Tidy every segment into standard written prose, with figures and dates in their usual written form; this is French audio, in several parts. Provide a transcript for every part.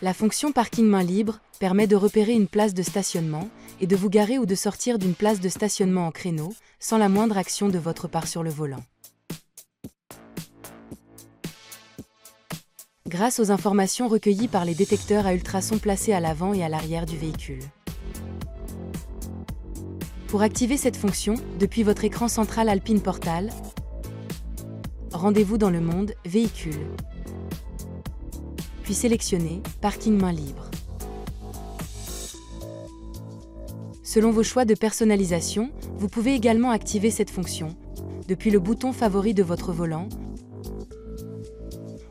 La fonction parking main libre permet de repérer une place de stationnement et de vous garer ou de sortir d'une place de stationnement en créneau, sans la moindre action de votre part sur le volant. Grâce aux informations recueillies par les détecteurs à ultrasons placés à l'avant et à l'arrière du véhicule. Pour activer cette fonction, depuis votre écran central Alpine Portal, rendez-vous dans le mode « Véhicule ». Puis sélectionnez « Parking main libre ». Selon vos choix de personnalisation, vous pouvez également activer cette fonction depuis le bouton favori de votre volant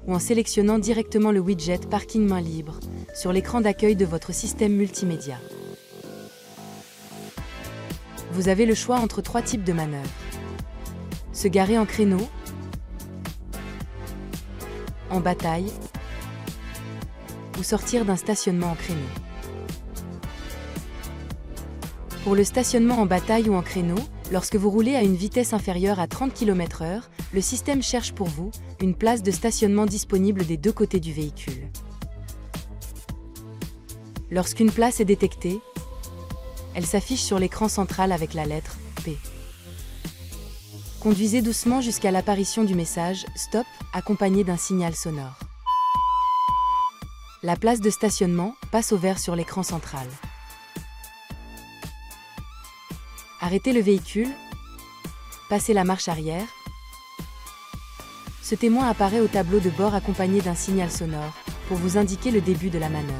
ou en sélectionnant directement le widget Parking main libre sur l'écran d'accueil de votre système multimédia. Vous avez le choix entre 3 types de manœuvres. Se garer en créneau, en bataille ou sortir d'un stationnement en créneau. Pour le stationnement en bataille ou en créneau, lorsque vous roulez à une vitesse inférieure à 30 km/h, le système cherche pour vous une place de stationnement disponible des deux côtés du véhicule. Lorsqu'une place est détectée, elle s'affiche sur l'écran central avec la lettre P. Conduisez doucement jusqu'à l'apparition du message « Stop » accompagné d'un signal sonore. La place de stationnement passe au vert sur l'écran central. Arrêtez le véhicule, passez la marche arrière. Ce témoin apparaît au tableau de bord accompagné d'un signal sonore pour vous indiquer le début de la manœuvre.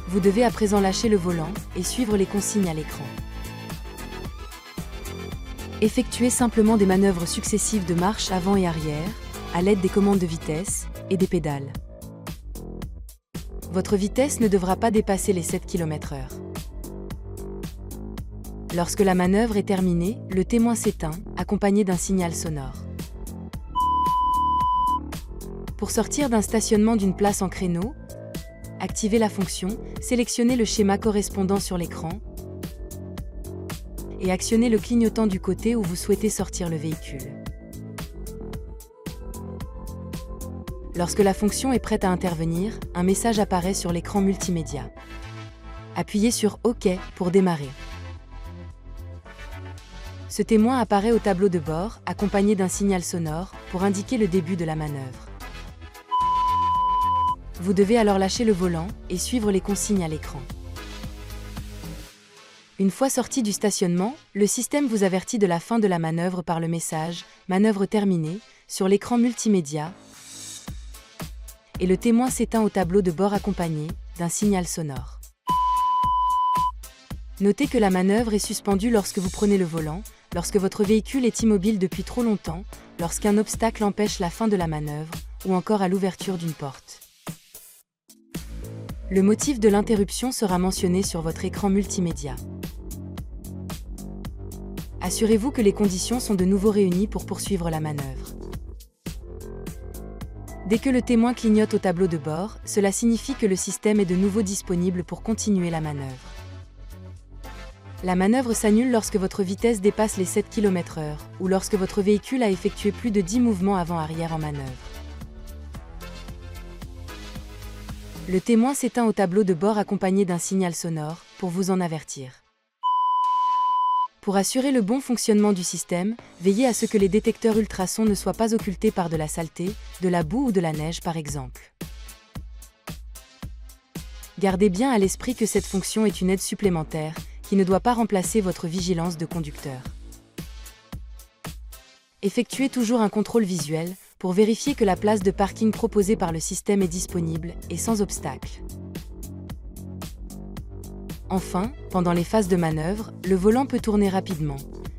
Vous devez à présent lâcher le volant et suivre les consignes à l'écran. Effectuez simplement des manœuvres successives de marche avant et arrière à l'aide des commandes de vitesse et des pédales. Votre vitesse ne devra pas dépasser les 7 km/h. Lorsque la manœuvre est terminée, le témoin s'éteint, accompagné d'un signal sonore. Pour sortir d'un stationnement d'une place en créneau, activez la fonction, sélectionnez le schéma correspondant sur l'écran et actionnez le clignotant du côté où vous souhaitez sortir le véhicule. Lorsque la fonction est prête à intervenir, un message apparaît sur l'écran multimédia. Appuyez sur OK pour démarrer. Ce témoin apparaît au tableau de bord, accompagné d'un signal sonore, pour indiquer le début de la manœuvre. Vous devez alors lâcher le volant et suivre les consignes à l'écran. Une fois sorti du stationnement, le système vous avertit de la fin de la manœuvre par le message « Manœuvre terminée » sur l'écran multimédia et le témoin s'éteint au tableau de bord accompagné d'un signal sonore. Notez que la manœuvre est suspendue lorsque vous prenez le volant, lorsque votre véhicule est immobile depuis trop longtemps, lorsqu'un obstacle empêche la fin de la manœuvre, ou encore à l'ouverture d'une porte. Le motif de l'interruption sera mentionné sur votre écran multimédia. Assurez-vous que les conditions sont de nouveau réunies pour poursuivre la manœuvre. Dès que le témoin clignote au tableau de bord, cela signifie que le système est de nouveau disponible pour continuer la manœuvre. La manœuvre s'annule lorsque votre vitesse dépasse les 7 km/h ou lorsque votre véhicule a effectué plus de 10 mouvements avant-arrière en manœuvre. Le témoin s'éteint au tableau de bord accompagné d'un signal sonore pour vous en avertir. Pour assurer le bon fonctionnement du système, veillez à ce que les détecteurs ultrasons ne soient pas occultés par de la saleté, de la boue ou de la neige par exemple. Gardez bien à l'esprit que cette fonction est une aide supplémentaire qui ne doit pas remplacer votre vigilance de conducteur. Effectuez toujours un contrôle visuel pour vérifier que la place de parking proposée par le système est disponible et sans obstacle. Enfin, pendant les phases de manœuvre, le volant peut tourner rapidement.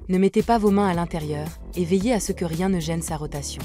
Ne mettez pas vos mains à l'intérieur et veillez à ce que rien ne gêne sa rotation.